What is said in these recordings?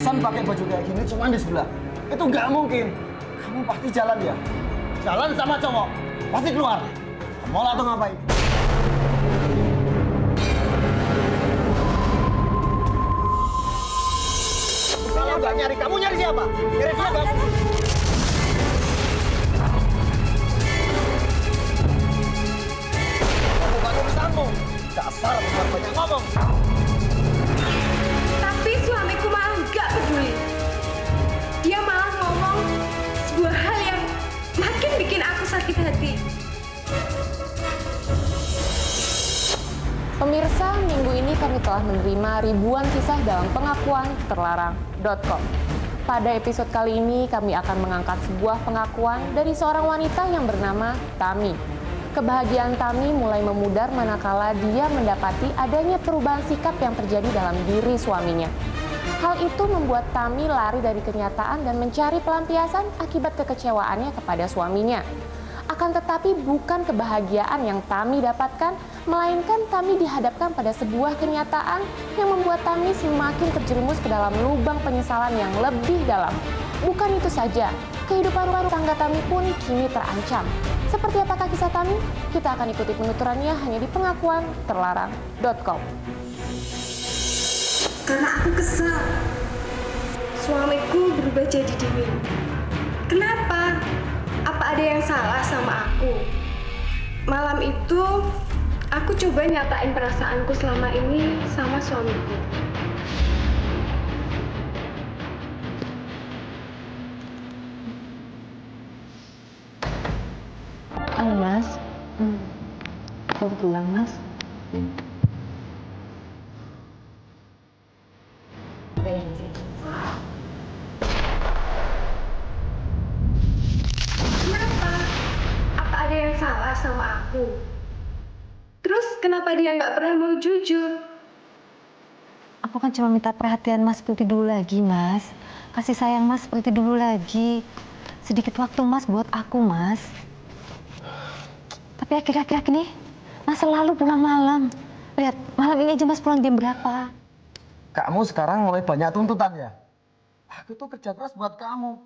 Hasan pakai baju kayak gini cuma di sebelah. Itu nggak mungkin. Kamu pasti jalan ya? Jalan sama cowok. Pasti keluar. Mau atau ngapain? Kalau nggak nyari, kamu nyari siapa? Nyari siapa? Bukan urusanmu. Dasar bukan banyak ngomong. Tapi suamiku malah nggak peduli. Dia malah ngomong sebuah hal yang makin bikin aku sakit hati. Pemirsa, minggu ini kami telah menerima ribuan kisah dalam pengakuan terlarang.com. Pada episode kali ini, kami akan mengangkat sebuah pengakuan dari seorang wanita yang bernama Tami. Kebahagiaan Tami mulai memudar manakala dia mendapati adanya perubahan sikap yang terjadi dalam diri suaminya. Hal itu membuat Tami lari dari kenyataan dan mencari pelampiasan akibat kekecewaannya kepada suaminya. Akan tetapi bukan kebahagiaan yang Tami dapatkan, melainkan Tami dihadapkan pada sebuah kenyataan yang membuat Tami semakin terjerumus ke dalam lubang penyesalan yang lebih dalam. Bukan itu saja, kehidupan rumah tangga Tami pun kini terancam. Seperti apakah kisah Tami? Kita akan ikuti penuturannya hanya di pengakuan terlarang.com. Karena aku kesal. Suamiku berubah jadi dingin. Kenapa? Apa ada yang salah sama aku? Malam itu, aku coba nyatain perasaanku selama ini sama suamiku. Halo Mas, mau pulang Mas? Kenapa? Apa ada yang salah sama aku? Terus kenapa dia nggak pernah mau jujur? Aku kan cuma minta perhatian Mas seperti dulu lagi Mas. Kasih sayang Mas seperti dulu lagi. Sedikit waktu Mas buat aku Mas. Tapi akhir-akhir ini Mas selalu pulang malam. Lihat, malam ini aja Mas pulang jam berapa? Kamu sekarang mulai banyak tuntutan ya? Aku tuh kerja keras buat kamu.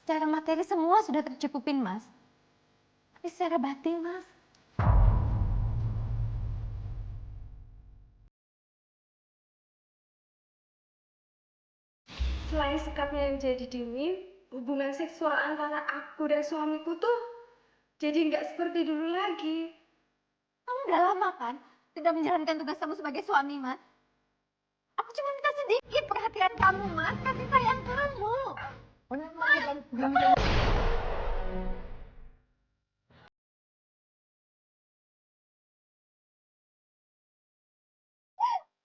Secara materi semua sudah tercukupin Mas. Tapi secara batin Mas. Selain sikapnya yang jadi dingin, hubungan seksual antara aku dan suamiku tuh jadi nggak seperti dulu lagi. Kamu udah lama kan tidak menjalankan tugas kamu sebagai suami Mas? Aku cuma minta sedikit perhatian kamu Mas, kasih sayang kamu.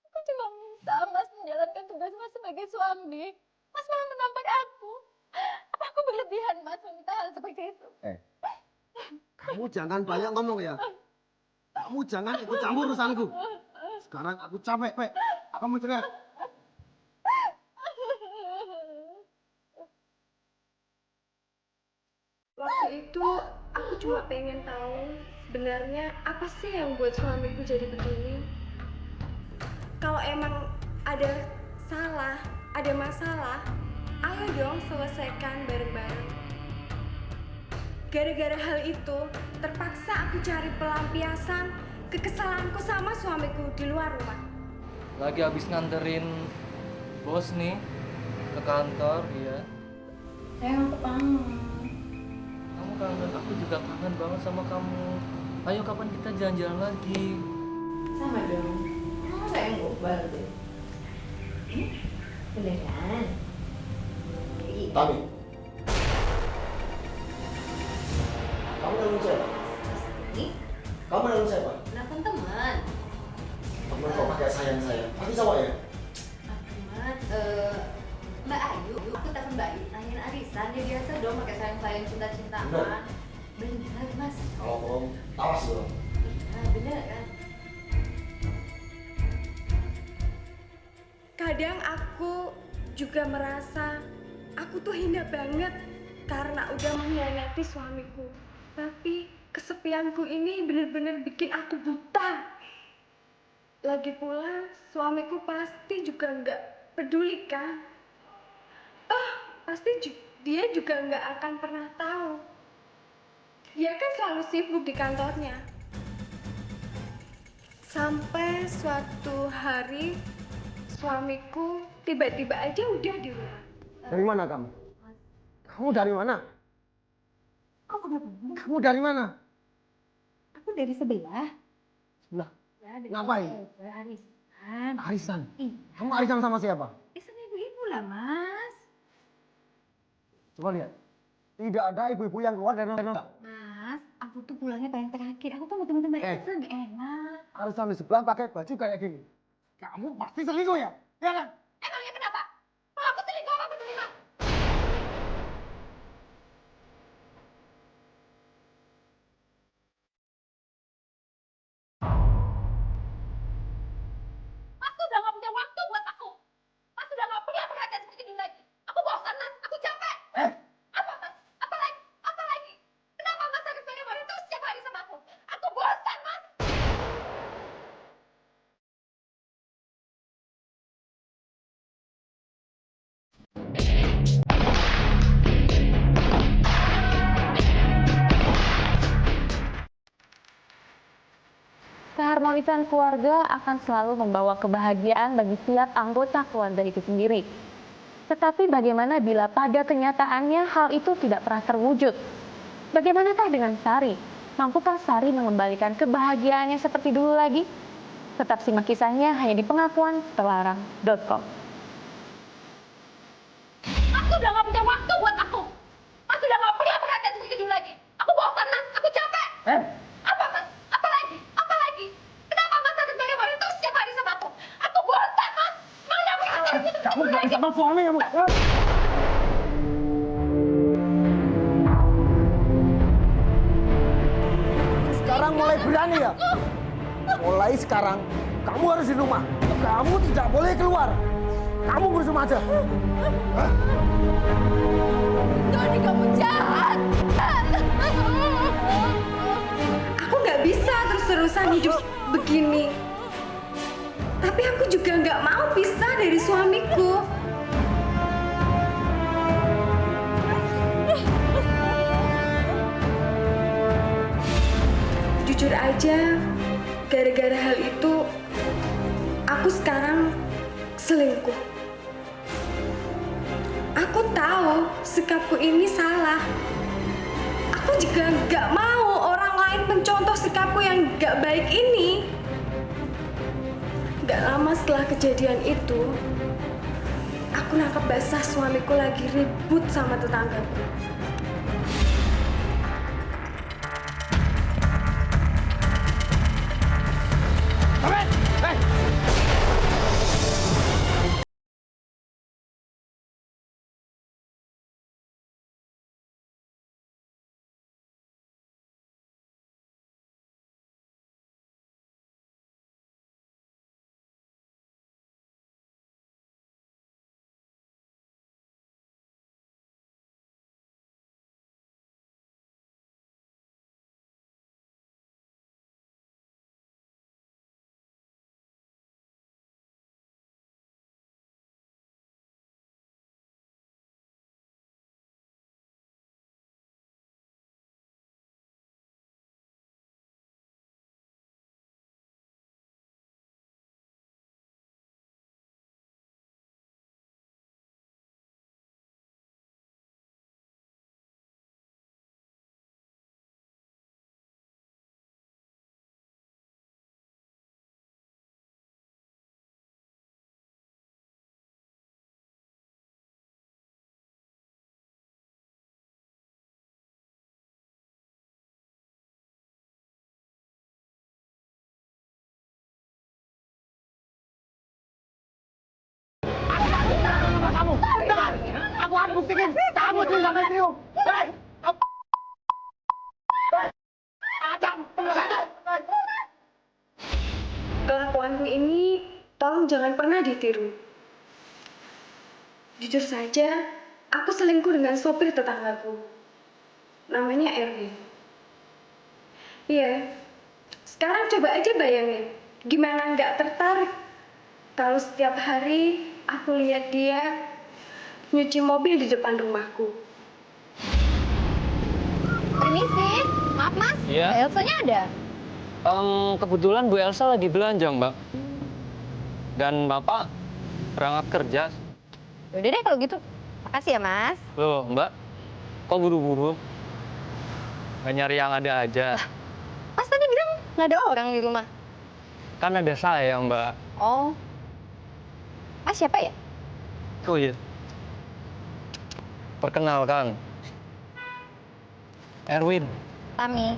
Aku cuma minta Mas menjalankan tugas Mas sebagai suami. Mas malah menampar aku. Apa aku berlebihan Mas meminta hal seperti itu? Kamu jangan banyak ngomong ya. Kamu jangan ikut campur urusanku. Sekarang aku capek, Pak. Kamu dengar? Waktu itu aku cuma pengen tahu sebenarnya apa sih yang buat suamiku jadi begini. Kalau emang ada salah, ada masalah, ayo dong selesaikan bareng-bareng. Gara-gara hal itu, terpaksa aku cari pelampiasan kekesalanku sama suamiku di luar rumah. Lagi habis nganterin bos nih ke kantor, ya. Sayang aku kangen. Kamu kangen, aku juga kangen banget sama kamu. Ayo kapan kita jalan-jalan lagi? Sama dong. Kamu sayang gobal deh. Beneran? Tami. Kamu nanggung siapa? Kamu nanggung siapa? Nelfon teman. Temen kok pakai sayang-sayang. Aku cowok ya? Teman, Mbak Ayu. Aku telepon Mbak Ayu, nanyain arisan. Dia biasa dong pakai sayang-sayang cinta-cintaan. Bener Mas. Kalau bohong, tawas dong. Nah, bener kan? Kadang aku juga merasa aku tuh hina banget karena udah mengkhianati suamiku. Tapi kesepianku ini bener-bener bikin aku buta. Lagi pula suamiku pasti juga nggak peduli kan? pasti dia juga nggak akan pernah tahu. Dia kan selalu sibuk di kantornya. Sampai suatu hari suamiku tiba-tiba aja udah di rumah. Dari mana kamu? Kamu dari mana? Kamu dari mana? Aku dari sebelah. Nah, Ya, dari ngapain? Arisan. Arisan. Ih, Kamu arisan sama siapa? sama ibu-ibu lah, Mas. Coba lihat. Tidak ada ibu-ibu yang keluar dari rumah. Mas, aku tuh pulangnya paling terakhir. Aku tuh mau temen-temen Arisan, gak enak. Arisan di sebelah pakai baju kayak gini. Kamu pasti selingkuh ya? Ya kan? Emangnya kenapa? Kalau aku selingkuh apa peduli, Mas? Mas tuh udah gak punya waktu buat aku. Mas udah gak punya perhatian seperti dulu lagi. Aku bosan, Mas. Aku capek. Eh, Apa, Mas? Apa lagi? Apa lagi? Kenapa Mas harus pengen wanita setiap hari sama aku? Aku bosan, Mas. Keharmonisan keluarga akan selalu membawa kebahagiaan bagi setiap anggota keluarga itu sendiri. Tetapi bagaimana bila pada kenyataannya hal itu tidak pernah terwujud? Bagaimanakah dengan Sari? Mampukah Sari mengembalikan kebahagiaannya seperti dulu lagi? Tetap simak kisahnya hanya di pengakuanterlarang.com. Mas udah gak punya waktu buat aku. Mas udah gak punya perhatian seperti dulu lagi. Aku bosan, Mas. Aku capek. eh. Apa, Mas? Apa lagi? Apa lagi? Kenapa Mas harus pengen wanita setiap hari sama aku? Aku bosan, Mas. Mana perhatian seperti Kamu dulu gak lagi? sama suami kamu. Sekarang mulai berani ya? Mulai sekarang, kamu harus di rumah. Kamu tidak boleh keluar. Kamu ngurus rumah aja. Hah? Doni, kamu jahat. Aku nggak bisa terus-terusan hidup begini. Tapi aku juga nggak mau pisah dari suamiku. Jujur aja, gara-gara hal itu, aku sekarang selingkuh. Aku tahu sikapku ini salah. Aku juga nggak mau orang lain mencontoh sikapku yang nggak baik ini. Gak lama setelah kejadian itu, aku nangkep basah suamiku lagi ribut sama tetanggaku. Amin! Eh! Kamu, dengar! Aku akan buktikan kamu tidak sampai trium. Hei! Adam! Kelakuanku ini tolong jangan pernah ditiru. Jujur saja, aku selingkuh dengan sopir tetanggaku. Namanya Erwin. Iya, sekarang coba aja bayangin, gimana nggak tertarik kalau setiap hari aku lihat dia nyuci mobil di depan rumahku. Permisi, maaf mas. Iya. Elsanya ada? Kebetulan Bu Elsa lagi belanja, Mbak. Dan Bapak berangkat kerja. Udah deh kalau gitu. Makasih ya mas. Loh, Mbak, kok buru-buru? Nggak nyari yang ada aja. Mas tadi bilang nggak ada orang di rumah. Kan ada saya, Mbak. Oh. Mas siapa ya? Oh iya. Perkenalkan. Erwin. Tami.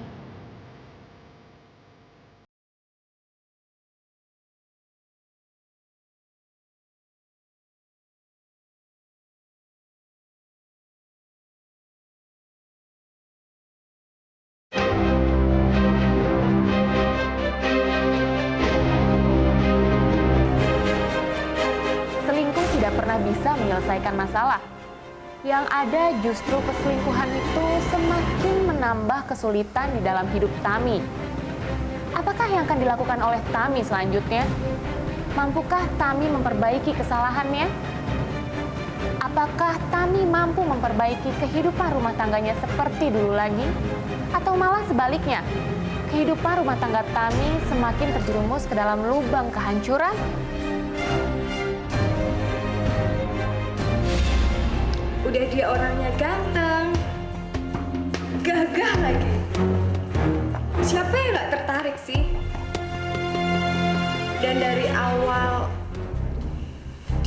Selingkuh tidak pernah bisa menyelesaikan masalah. Yang ada justru perselingkuhan itu semakin menambah kesulitan di dalam hidup Tami. Apakah yang akan dilakukan oleh Tami selanjutnya? Mampukah Tami memperbaiki kesalahannya? Apakah Tami mampu memperbaiki kehidupan rumah tangganya seperti dulu lagi? Atau malah sebaliknya, kehidupan rumah tangga Tami semakin terjerumus ke dalam lubang kehancuran? Udah dia orangnya ganteng, gagah lagi. Siapa yang gak tertarik sih? Dan dari awal,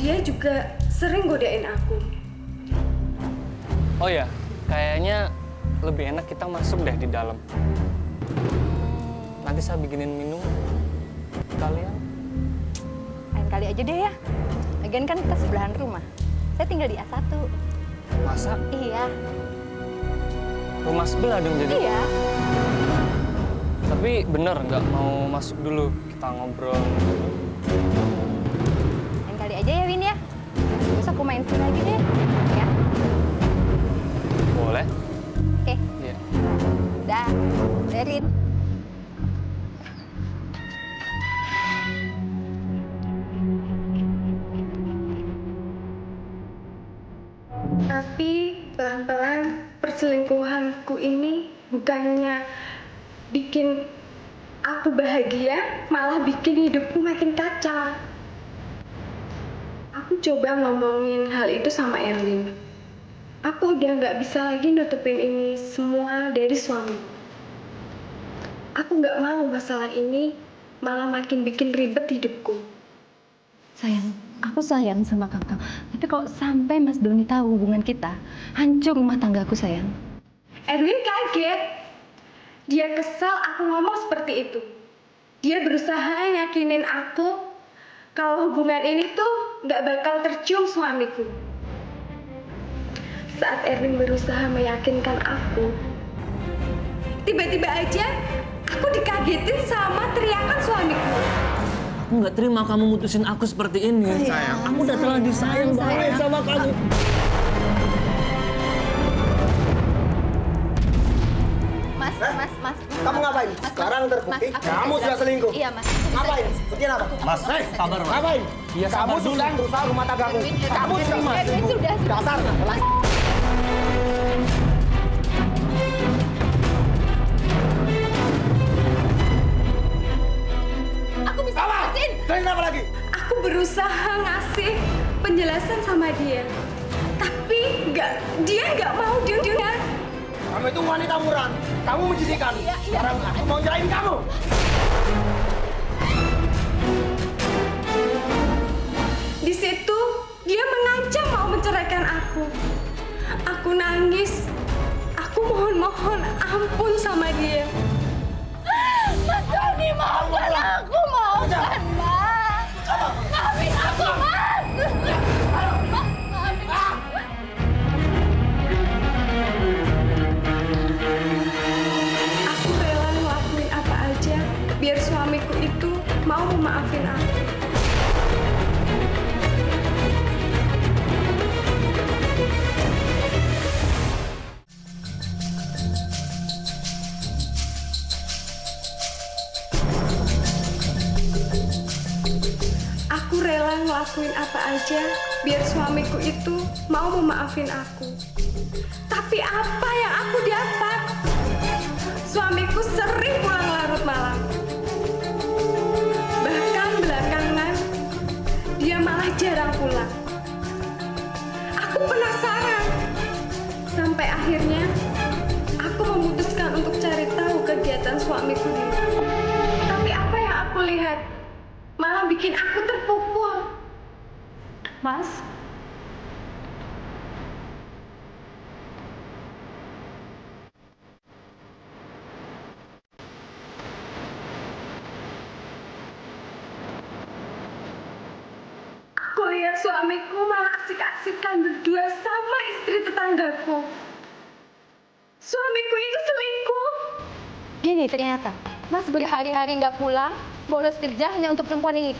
dia juga sering godain aku. Oh ya, kayaknya lebih enak kita masuk deh di dalam. Nanti saya bikinin minum. Kalian? Lain kali aja deh ya. Lagian kan kita sebelahan rumah. Saya tinggal di A1. Masa? Iya. Rumah sebelah dong jadi? Iya. Tapi bener nggak mau masuk dulu, kita ngobrol. Lain kali aja ya Win ya. Terus aku main sini lagi deh. Ya. Boleh? Oke. Iya. Dah. Berit. Tapi pelan-pelan perselingkuhanku ini bukannya bikin aku bahagia, malah bikin hidupku makin kacau. Aku coba ngomongin hal itu sama Erwin. Aku udah nggak bisa lagi nutupin ini semua dari suami. Aku nggak mau masalah ini malah makin bikin ribet hidupku. Sayang, aku sayang sama kakak. Tapi kalau sampai Mas Doni tahu hubungan kita, hancur rumah tanggaku sayang. Erwin kaget. Dia kesal aku ngomong seperti itu. Dia berusaha yakinin aku kalau hubungan ini tuh nggak bakal tercium suamiku. Saat Erwin berusaha meyakinkan aku, tiba-tiba aja aku dikagetin sama teriakan suamiku. Aku nggak terima kamu mutusin aku seperti ini. Sayang. Aku udah terlanjur sayang banget sama kamu. Mas. Kamu ngapain? Sekarang terbukti kamu sudah selingkuh. Iya, Mas. Ngapain? Bikin apa? Mas, sabar, Mas. Ngapain? Iya, Kamu sabar dulu. sudah berusaha rumah tanggaku. Kamu sudah Erwin sudah. dasar. Aku bisa jelasin. Kalian apa lagi? Aku berusaha ngasih penjelasan sama dia, tapi dia nggak mau dengar. Kamu itu wanita murahan. Kamu menjadikan. Sekarang aku mau nyerahin kamu. Di situ dia mengancam mau menceraikan aku. Aku nangis. Aku mohon ampun sama dia. Mas Doni maafkan aku, maafkan Mas. Maafin aku, Mas. Maafin aku. Aku rela ngelakuin apa aja biar suamiku itu mau memaafin aku. Aku rela ngelakuin apa aja biar suamiku itu mau memaafin aku. Tapi apa yang aku dapat? Suamiku sering pulang larut malam. Bahkan belakangan, dia malah jarang pulang. Aku penasaran. Sampai akhirnya, aku memutuskan untuk cari tahu kegiatan suamiku di mana. Tapi apa yang aku lihat malah bikin aku terpukul. Mas, Aku lihat suamiku malah asik-asikan berdua sama istri tetanggaku. Suamiku itu selingkuh. gini ternyata. Mas berhari-hari nggak pulang, bolos kerja hanya untuk perempuan ini.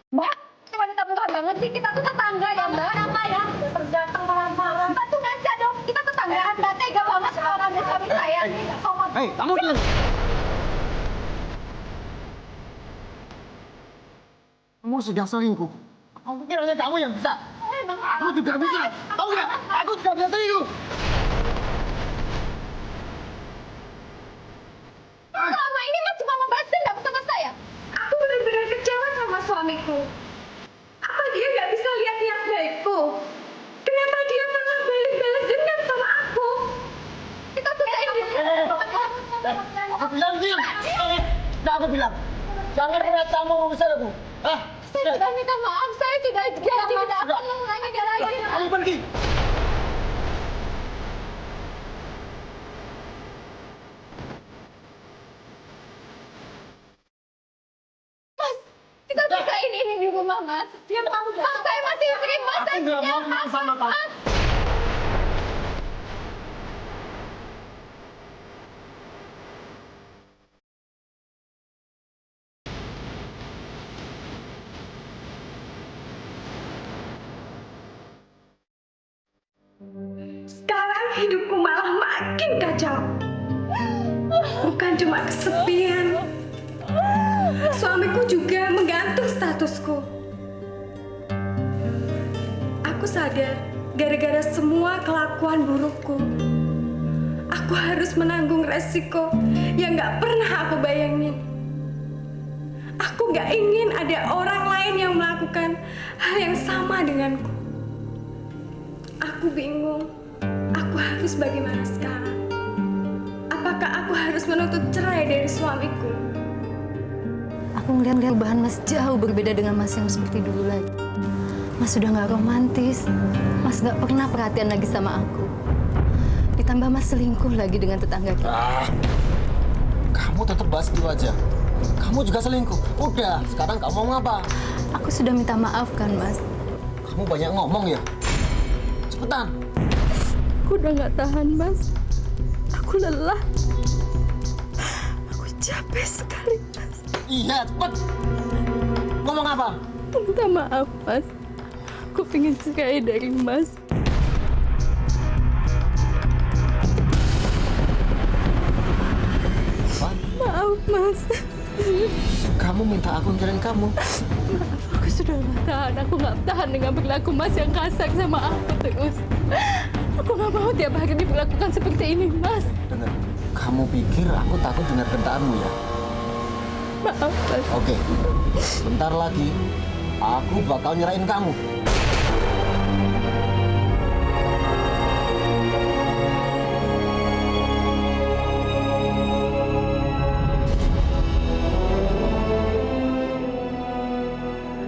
Mbak, wanita murah banget sih. Kita tuh tetangga ya, Mbak. Apa ya? Terdatang marah-marah. Mbak tuh ngaca dong. Kita tetanggaan, Mbak. Tega banget sama orang suami saya. Hei, kamu diam. Kamu sudah selingkuh. Kamu kira hanya kamu yang bisa. Aku juga bisa. Tahu nggak? Aku juga bisa selingkuh. Selama ini Mas cuma membahas dendam sama saya. Aku benar-benar kecewa sama suamiku. Apa dia nggak bisa lihat niat baikku? Kenapa dia malah balik-balik dendam sama aku? Kita tuh kayak Aku bilang diam. Nah, aku bilang. Jangan pernah kamu mengusir aku. Ah, Saya sudah minta maaf, saya sudah janji tidak akan mengulanginya lagi. kamu pergi. Kita bisa ini di rumah, Mas. Dia tahu. Saya masih terima. Aku nggak mau kenal sama kamu. Sekarang hidupku malah makin kacau. Bukan cuma kesepian, suamiku juga menggantung statusku. Aku sadar, gara-gara semua kelakuan burukku, aku harus menanggung resiko yang gak pernah aku bayangin. Aku gak ingin ada orang lain yang melakukan hal yang sama denganku. Aku bingung, aku harus bagaimana sekarang? Apakah aku harus menuntut cerai dari suamiku? Aku ngeliat perubahan Mas jauh berbeda dengan Mas yang seperti dulu lagi. Mas sudah nggak romantis. Mas nggak pernah perhatian lagi sama aku. Ditambah Mas selingkuh lagi dengan tetangga kita. Kamu tetap bahas itu aja. Kamu juga selingkuh. Udah, sekarang kamu mau apa? Aku sudah minta maaf kan, Mas. Kamu banyak ngomong ya. Cepetan. Aku udah gak tahan, Mas. Aku lelah. Aku capek sekali, Mas. Iya, cepet. Ngomong apa? Minta maaf, Mas. Aku pengen cerai dari Mas. Apa? Maaf, Mas. Kamu minta aku nyerahin kamu. Aku sudah gak tahan. Aku gak tahan dengan berlaku Mas yang kasar sama aku terus. Aku gak mau tiap hari diperlakukan seperti ini, Mas. Dengar, kamu pikir aku takut dengar gentaanmu ya? Maaf, Mas. Oke, bentar lagi aku bakal nyerahin kamu.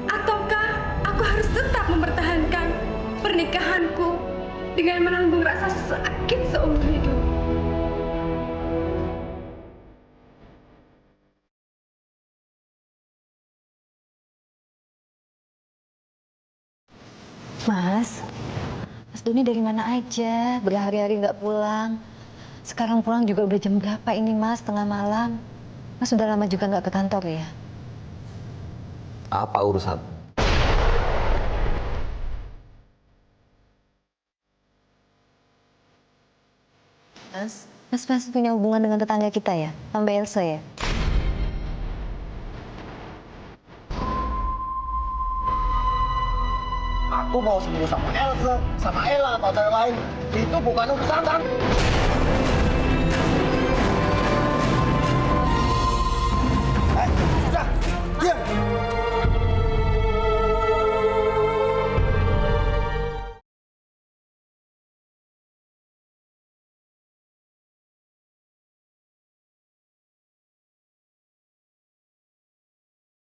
Ataukah aku harus tetap mempertahankan pernikahanku dengan menanggung rasa sakit seumur hidup? Mas Doni dari mana aja? Berhari-hari nggak pulang. Sekarang pulang juga udah jam berapa ini, Mas? Tengah malam. Mas sudah lama juga nggak ke kantor ya? Apa urusan? Mas punya hubungan dengan tetangga kita ya? Mbak Elsa ya? Aku mau sembuh sama Elsa, sama Ella atau cewek lain. Itu bukan urusan kan? Sudah.